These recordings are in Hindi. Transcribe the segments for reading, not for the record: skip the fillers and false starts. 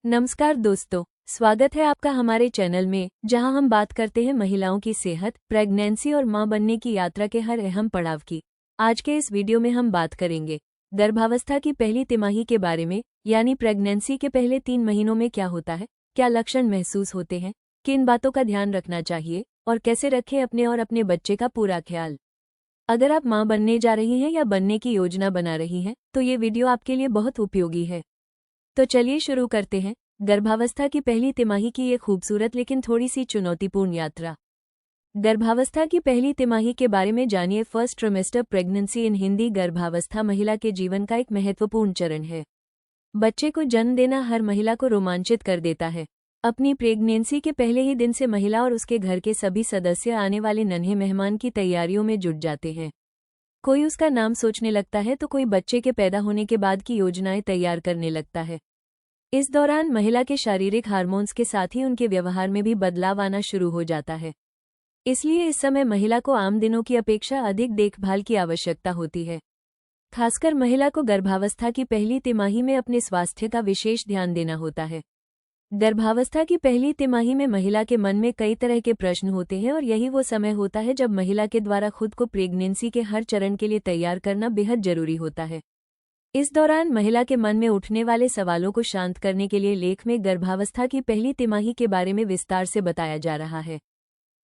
नमस्कार दोस्तों, स्वागत है आपका हमारे चैनल में, जहां हम बात करते हैं महिलाओं की सेहत, प्रेगनेंसी और मां बनने की यात्रा के हर अहम पड़ाव की। आज के इस वीडियो में हम बात करेंगे गर्भावस्था की पहली तिमाही के बारे में, यानी प्रेगनेंसी के पहले 3 महीनों में क्या होता है, क्या लक्षण महसूस होते हैं, किन बातों का ध्यान रखना चाहिए और कैसे रखें अपने और अपने बच्चे का पूरा ख्याल। अगर आप मां बनने जा रही हैं या बनने की योजना बना रही हैं, तो ये वीडियो आपके लिए बहुत उपयोगी है। तो चलिए शुरू करते हैं गर्भावस्था की पहली तिमाही की ये खूबसूरत लेकिन थोड़ी सी चुनौतीपूर्ण यात्रा। गर्भावस्था की पहली तिमाही के बारे में जानिए। फर्स्ट ट्रिमेस्टर प्रेगनेंसी इन हिंदी। गर्भावस्था महिला के जीवन का एक महत्वपूर्ण चरण है। बच्चे को जन्म देना हर महिला को रोमांचित कर देता है। अपनी प्रेगनेंसी के पहले ही दिन से महिला और उसके घर के सभी सदस्य आने वाले नन्हे मेहमान की तैयारियों में जुट जाते हैं। कोई उसका नाम सोचने लगता है तो कोई बच्चे के पैदा होने के बाद की योजनाएं तैयार करने लगता है। इस दौरान महिला के शारीरिक हार्मोन्स के साथ ही उनके व्यवहार में भी बदलाव आना शुरू हो जाता है। इसलिए इस समय महिला को आम दिनों की अपेक्षा अधिक देखभाल की आवश्यकता होती है। खासकर महिला को गर्भावस्था की पहली तिमाही में अपने स्वास्थ्य का विशेष ध्यान देना होता है। गर्भावस्था की पहली तिमाही में महिला के मन में कई तरह के प्रश्न होते हैं और यही वो समय होता है जब महिला के द्वारा खुद को प्रेगनेंसी के हर चरण के लिए तैयार करना बेहद जरूरी होता है। इस दौरान महिला के मन में उठने वाले सवालों को शांत करने के लिए लेख में गर्भावस्था की पहली तिमाही के बारे में विस्तार से बताया जा रहा है।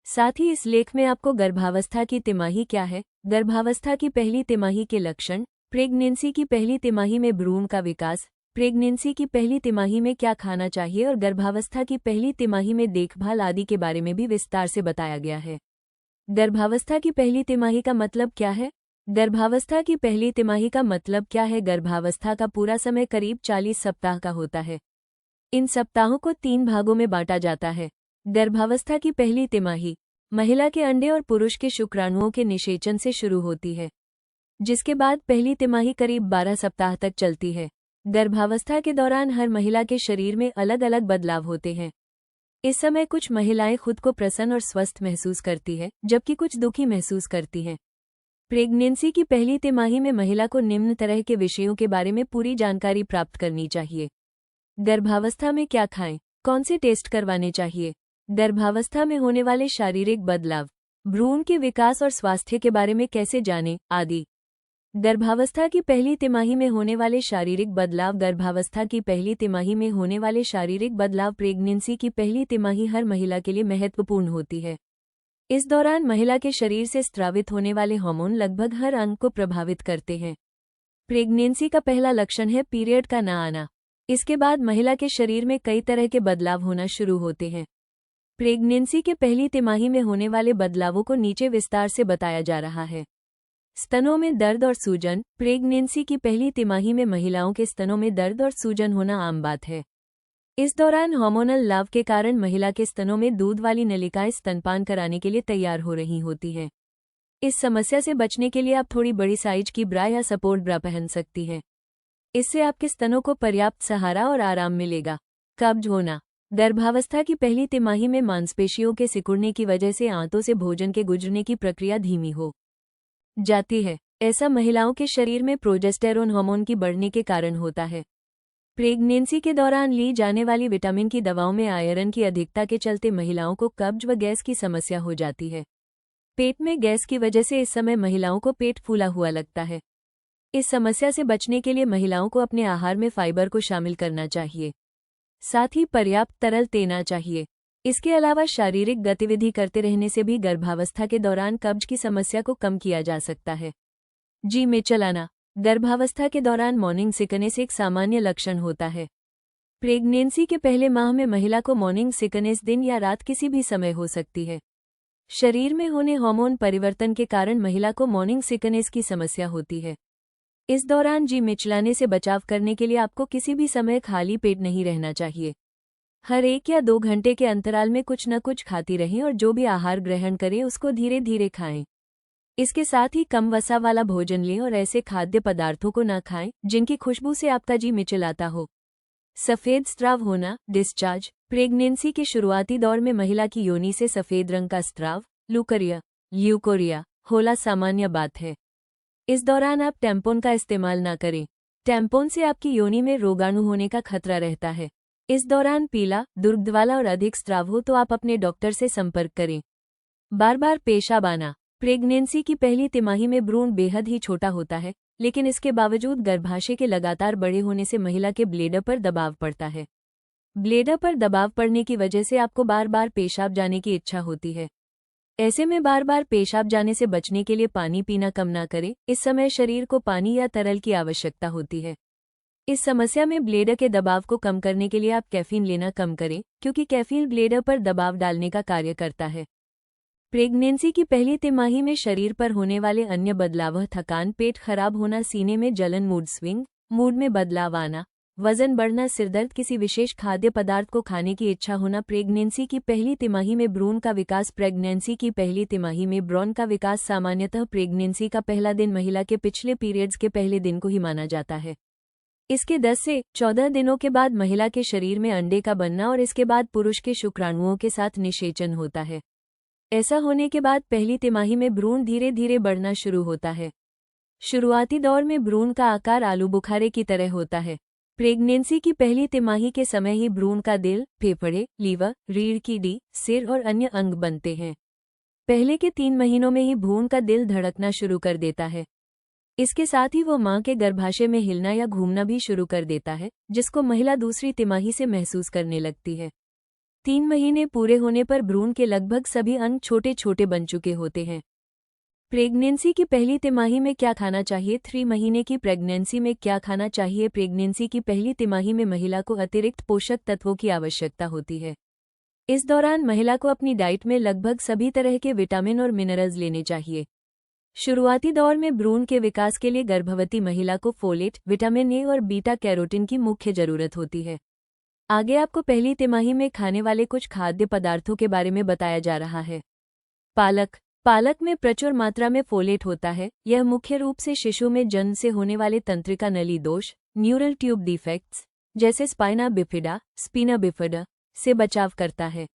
साथ ही इस लेख में आपको गर्भावस्था की तिमाही क्या है, गर्भावस्था की पहली तिमाही के लक्षण, प्रेगनेंसी की पहली तिमाही में भ्रूण का विकास, प्रेगनेंसी की पहली तिमाही में क्या खाना चाहिए और गर्भावस्था की पहली तिमाही में देखभाल आदि के बारे में भी विस्तार से बताया गया है। गर्भावस्था की पहली तिमाही का मतलब क्या है? गर्भावस्था की पहली तिमाही का मतलब क्या है? गर्भावस्था का पूरा समय करीब 40 सप्ताह का होता है। इन सप्ताहों को 3 भागों में बांटा जाता है। गर्भावस्था की पहली तिमाही महिला के अंडे और पुरुष के शुक्राणुओं के निषेचन से शुरू होती है, जिसके बाद पहली तिमाही करीब 12 सप्ताह तक चलती है। गर्भावस्था के दौरान हर महिला के शरीर में अलग अलग बदलाव होते हैं। इस समय कुछ महिलाएं खुद को प्रसन्न और स्वस्थ महसूस करती है, जबकि कुछ दुखी महसूस करती हैं। प्रेगनेंसी की पहली तिमाही में महिला को निम्न तरह के विषयों के बारे में पूरी जानकारी प्राप्त करनी चाहिए। गर्भावस्था में क्या खाएं, कौन से टेस्ट करवाने चाहिए, गर्भावस्था में होने वाले शारीरिक बदलाव, भ्रूण के विकास और स्वास्थ्य के बारे में कैसे जानें, आदि। गर्भावस्था की पहली तिमाही में होने वाले शारीरिक बदलाव। गर्भावस्था की पहली तिमाही में होने वाले शारीरिक बदलाव। प्रेगनेंसी की पहली तिमाही हर महिला के लिए महत्वपूर्ण होती है। इस दौरान महिला के शरीर से स्रावित होने वाले हार्मोन लगभग हर अंग को प्रभावित करते हैं। प्रेगनेंसी का पहला लक्षण है पीरियड का ना आना। इसके बाद महिला के शरीर में कई तरह के बदलाव होना शुरू होते हैं। प्रेगनेंसी के पहली तिमाही में होने वाले बदलावों को नीचे विस्तार से बताया जा रहा है। स्तनों में दर्द और सूजन। प्रेगनेंसी की पहली तिमाही में महिलाओं के स्तनों में दर्द और सूजन होना आम बात है। इस दौरान हार्मोनल लाभ के कारण महिला के स्तनों में दूध वाली नलिकाएं स्तनपान कराने के लिए तैयार हो रही होती हैं। इस समस्या से बचने के लिए आप थोड़ी बड़ी साइज की ब्रा या सपोर्ट ब्रा पहन सकती हैं। इससे आपके स्तनों को पर्याप्त सहारा और आराम मिलेगा। कब्ज होना। गर्भावस्था की पहली तिमाही में मांसपेशियों के सिकुड़ने की वजह से आंतों से भोजन के गुजरने की प्रक्रिया धीमी हो जाती है। ऐसा महिलाओं के शरीर में प्रोजेस्टेरोन हार्मोन की बढ़ने के कारण होता है। प्रेगनेंसी के दौरान ली जाने वाली विटामिन की दवाओं में आयरन की अधिकता के चलते महिलाओं को कब्ज व गैस की समस्या हो जाती है। पेट में गैस की वजह से इस समय महिलाओं को पेट फूला हुआ लगता है। इस समस्या से बचने के लिए महिलाओं को अपने आहार में फाइबर को शामिल करना चाहिए। साथ ही पर्याप्त तरल पीना चाहिए। इसके अलावा शारीरिक गतिविधि करते रहने से भी गर्भावस्था के दौरान कब्ज की समस्या को कम किया जा सकता है। जी में चलाना। गर्भावस्था के दौरान मॉर्निंग सिकनेस एक सामान्य लक्षण होता है। प्रेगनेंसी के पहले माह में महिला को मॉर्निंग सिकनेस दिन या रात किसी भी समय हो सकती है। शरीर में होने हार्मोन परिवर्तन के कारण महिला को मॉर्निंग सिकनेस की समस्या होती है। इस दौरान जी मिचलाने से बचाव करने के लिए आपको किसी भी समय खाली पेट नहीं रहना चाहिए। हर 1 या 2 घंटे के अंतराल में कुछ न कुछ खाती रहें और जो भी आहार ग्रहण करें उसको धीरे धीरे खाएं। इसके साथ ही कम वसा वाला भोजन लें और ऐसे खाद्य पदार्थों को न खाएं जिनकी खुशबू से आपका जी मिचलाता हो। सफेद स्राव होना, डिस्चार्ज। प्रेगनेंसी के शुरुआती दौर में महिला की योनि से सफेद रंग का स्राव, ल्यूकोरिया होला सामान्य बात है। इस दौरान आप टैम्पोन का इस्तेमाल ना करें। टैम्पोन से आपकी योनि में रोगाणु होने का खतरा रहता है। इस दौरान पीला, दुर्गंध वाला और अधिक स्राव हो तो आप अपने डॉक्टर से संपर्क करें। बार बार पेशाब आना। प्रेगनेंसी की पहली तिमाही में भ्रूण बेहद ही छोटा होता है, लेकिन इसके बावजूद गर्भाशय के लगातार बड़े होने से महिला के ब्लैडर पर दबाव पड़ता है। ब्लैडर पर दबाव पड़ने की वजह से आपको बार बार पेशाब जाने की इच्छा होती है। ऐसे में बार बार पेशाब जाने से बचने के लिए पानी पीना कम ना करें। इस समय शरीर को पानी या तरल की आवश्यकता होती है। इस समस्या में ब्लैडर के दबाव को कम करने के लिए आप कैफीन लेना कम करें, क्योंकि कैफीन ब्लैडर पर दबाव डालने का कार्य करता है। प्रेगनेंसी की पहली तिमाही में शरीर पर होने वाले अन्य बदलाव: थकान, पेट खराब होना, सीने में जलन, मूड स्विंग, मूड में बदलाव आना, वजन बढ़ना, सिरदर्द, किसी विशेष खाद्य पदार्थ को खाने की इच्छा होना। प्रेगनेंसी की पहली तिमाही में भ्रूण का विकास। प्रेगनेंसी की पहली तिमाही में भ्रूण का विकास सामान्यतः प्रेगनेंसी का पहला दिन महिला के पिछले पीरियड्स के पहले दिन को ही माना जाता है। इसके 10 से 14 दिनों के बाद महिला के शरीर में अंडे का बनना और इसके बाद पुरुष के शुक्राणुओं के साथ निषेचन होता है। ऐसा होने के बाद पहली तिमाही में भ्रूण धीरे धीरे बढ़ना शुरू होता है। शुरुआती दौर में भ्रूण का आकार आलू बुखारे की तरह होता है। प्रेगनेंसी की पहली तिमाही के समय ही भ्रूण का दिल, फेफड़े, लीवर, रीढ़ की हड्डी, सिर और अन्य अंग बनते हैं। पहले के 3 महीनों में ही भ्रूण का दिल धड़कना शुरू कर देता है। इसके साथ ही वो मां के गर्भाशय में हिलना या घूमना भी शुरू कर देता है, जिसको महिला दूसरी तिमाही से महसूस करने लगती है। 3 महीने पूरे होने पर भ्रूण के लगभग सभी अंग छोटे छोटे बन चुके होते हैं। प्रेगनेंसी की पहली तिमाही में क्या खाना चाहिए? 3 महीने की प्रेगनेंसी में क्या खाना चाहिए? प्रेगनेंसी की पहली तिमाही में महिला को अतिरिक्त पोषक तत्वों की आवश्यकता होती है। इस दौरान महिला को अपनी डाइट में लगभग सभी तरह के विटामिन और मिनरल्स लेने चाहिए। शुरुआती दौर में भ्रूण के विकास के लिए गर्भवती महिला को फोलेट, विटामिन ए और बीटा कैरोटीन की मुख्य जरूरत होती है। आगे आपको पहली तिमाही में खाने वाले कुछ खाद्य पदार्थों के बारे में बताया जा रहा है। पालक। पालक में प्रचुर मात्रा में फोलेट होता है। यह मुख्य रूप से शिशु में जन्म से होने वाले तंत्रिका नली दोष, न्यूरल ट्यूब डिफेक्ट्स जैसे स्पाइना बिफिडा, स्पिना बिफिडा से बचाव करता है।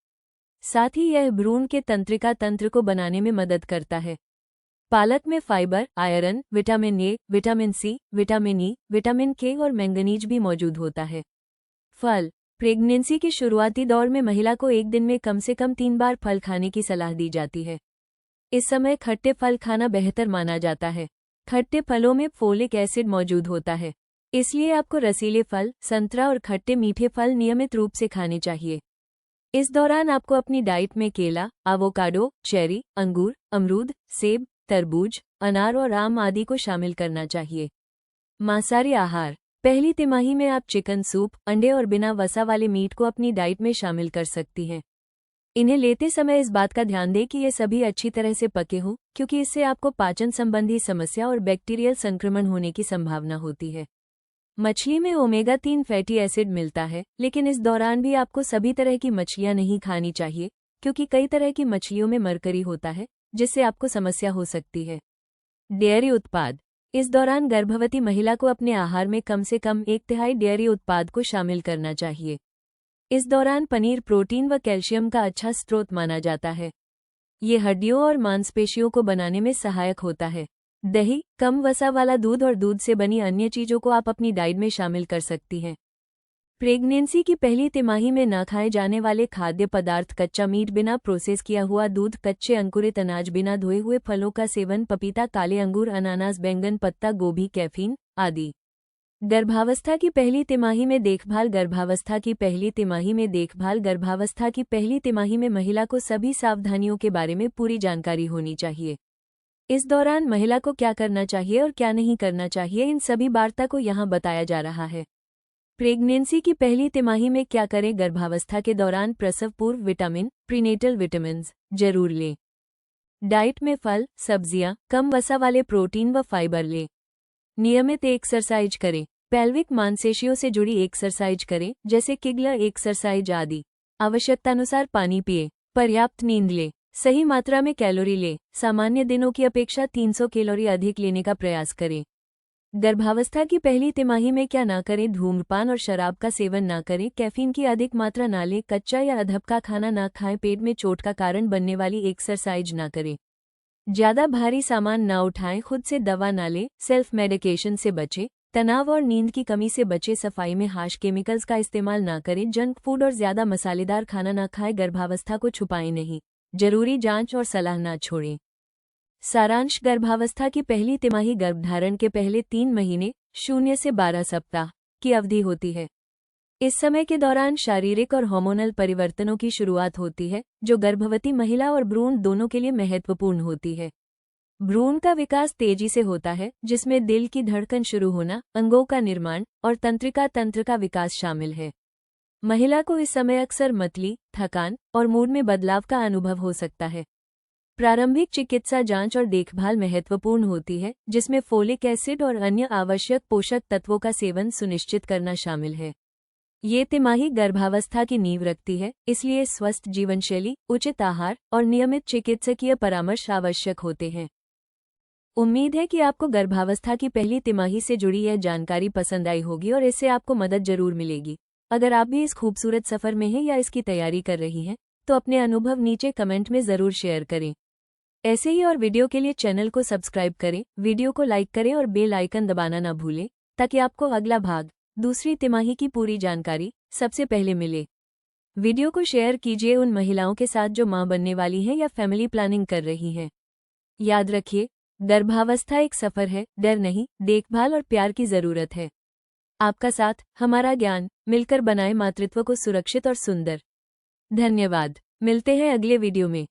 साथ ही यह भ्रूण के तंत्रिका तंत्र को बनाने में मदद करता है। पालक में fibre, iron, vitamin A, vitamin C, vitamin E, vitamin K और मैंगनीज भी मौजूद होता है। फल। प्रेगनेंसी के शुरुआती दौर में महिला को एक दिन में कम से कम 3 बार फल खाने की सलाह दी जाती है। इस समय खट्टे फल खाना बेहतर माना जाता है। खट्टे फलों में फोलिक एसिड मौजूद होता है, इसलिए आपको रसीले फल, संतरा और खट्टे मीठे फल नियमित रूप से खाने चाहिए। इस दौरान आपको अपनी डाइट में केला, एवोकाडो, चेरी, अंगूर, अमरूद, सेब, तरबूज, अनार और आम आदि को शामिल करना चाहिए। मांसाहारी आहार। पहली तिमाही में आप चिकन, सूप, अंडे और बिना वसा वाले मीट को अपनी डाइट में शामिल कर सकती हैं। इन्हें लेते समय इस बात का ध्यान दें कि ये सभी अच्छी तरह से पके हों, क्योंकि इससे आपको पाचन संबंधी समस्या और बैक्टीरियल संक्रमण होने की संभावना होती है। मछली में ओमेगा 3 फैटी एसिड मिलता है, लेकिन इस दौरान भी आपको सभी तरह की मछलियां नहीं खानी चाहिए, क्योंकि कई तरह की मछलियों में मरकरी होता है, जिससे आपको समस्या हो सकती है। डेयरी उत्पाद। इस दौरान गर्भवती महिला को अपने आहार में कम से कम 1/3 डेयरी उत्पाद को शामिल करना चाहिए। इस दौरान पनीर प्रोटीन व कैल्शियम का अच्छा स्रोत माना जाता है। ये हड्डियों और मांसपेशियों को बनाने में सहायक होता है। दही, कम वसा वाला दूध और दूध से बनी अन्य चीजों को आप अपनी डाइट में शामिल कर सकती हैं। प्रेगनेंसी की पहली तिमाही में न खाए जाने वाले खाद्य पदार्थ: कच्चा मीट, बिना प्रोसेस किया हुआ दूध, कच्चे अंकुरित अनाज, बिना धोए हुए फलों का सेवन, पपीता, काले अंगूर, अनानास, बैंगन, पत्ता गोभी, कैफीन आदि। गर्भावस्था की पहली तिमाही में देखभाल। गर्भावस्था की पहली तिमाही में देखभाल। गर्भावस्था की पहली तिमाही में महिला को सभी सावधानियों के बारे में पूरी जानकारी होनी चाहिए। इस दौरान महिला को क्या करना चाहिए और क्या नहीं करना चाहिए, इन सभी वार्ता को यहाँ बताया जा रहा है। प्रेगनेंसी की पहली तिमाही में क्या करें? गर्भावस्था के दौरान प्रसव पूर्व विटामिन, प्रीनेटल विटामिन्स जरूर लें। डाइट में फल, सब्जियां, कम वसा वाले प्रोटीन व फाइबर लें। नियमित एक्सरसाइज करें। पेल्विक मांसपेशियों से जुड़ी एक्सरसाइज करें, जैसे किगलर एक्सरसाइज आदि। आवश्यकतानुसार पानी पिए। पर्याप्त नींद लें। सही मात्रा में कैलोरी लें। सामान्य दिनों की अपेक्षा 300 कैलोरी अधिक लेने का प्रयास करें। गर्भावस्था की पहली तिमाही में क्या ना करें? धूम्रपान और शराब का सेवन ना करें। कैफीन की अधिक मात्रा ना लें। कच्चा या अधपका खाना ना खाएं। पेट में चोट का कारण बनने वाली एक्सरसाइज ना करें। ज्यादा भारी सामान ना उठाएं। खुद से दवा ना लें। सेल्फ मेडिकेशन से बचें। तनाव और नींद की कमी से बचे, सफाई में हार्श केमिकल्स का इस्तेमाल ना करें, जंक फूड और ज्यादा मसालेदार खाना ना खाएं, गर्भावस्था को छुपाएं नहीं, जरूरी जांच और सलाह ना छोड़ें। सारांश, गर्भावस्था की पहली तिमाही गर्भधारण के पहले 3 महीने 0 से 12 सप्ताह की अवधि होती है। इस समय के दौरान शारीरिक और हार्मोनल परिवर्तनों की शुरुआत होती है, जो गर्भवती महिला और भ्रूण दोनों के लिए महत्वपूर्ण होती है। भ्रूण का विकास तेजी से होता है, जिसमें दिल की धड़कन शुरू होना, अंगों का निर्माण और तंत्रिका तंत्र का विकास शामिल है। महिला को इस समय अक्सर मतली, थकान और मूड में बदलाव का अनुभव हो सकता है। प्रारंभिक चिकित्सा जांच और देखभाल महत्वपूर्ण होती है, जिसमें फोलिक एसिड और अन्य आवश्यक पोषक तत्वों का सेवन सुनिश्चित करना शामिल है। ये तिमाही गर्भावस्था की नींव रखती है, इसलिए स्वस्थ जीवनशैली, उचित आहार और नियमित चिकित्सकीय परामर्श आवश्यक होते हैं। उम्मीद है कि आपको गर्भावस्था की पहली तिमाही से जुड़ी यह जानकारी पसंद आई होगी और इससे आपको मदद जरूर मिलेगी। अगर आप भी इस खूबसूरत सफर में हैं या इसकी तैयारी कर रही हैं, तो अपने अनुभव नीचे कमेंट में जरूर शेयर करें। ऐसे ही और वीडियो के लिए चैनल को सब्सक्राइब करें, वीडियो को लाइक करें और बेल आइकन दबाना ना भूलें, ताकि आपको अगला भाग, दूसरी तिमाही की पूरी जानकारी सबसे पहले मिले। वीडियो को शेयर कीजिए उन महिलाओं के साथ जो मां बनने वाली हैं या फैमिली प्लानिंग कर रही हैं। याद रखिए, गर्भावस्था एक सफर है, डर नहीं, देखभाल और प्यार की जरूरत है। आपका साथ, हमारा ज्ञान, मिलकर बनाए मातृत्व को सुरक्षित और सुंदर। धन्यवाद। मिलते हैं अगले वीडियो में।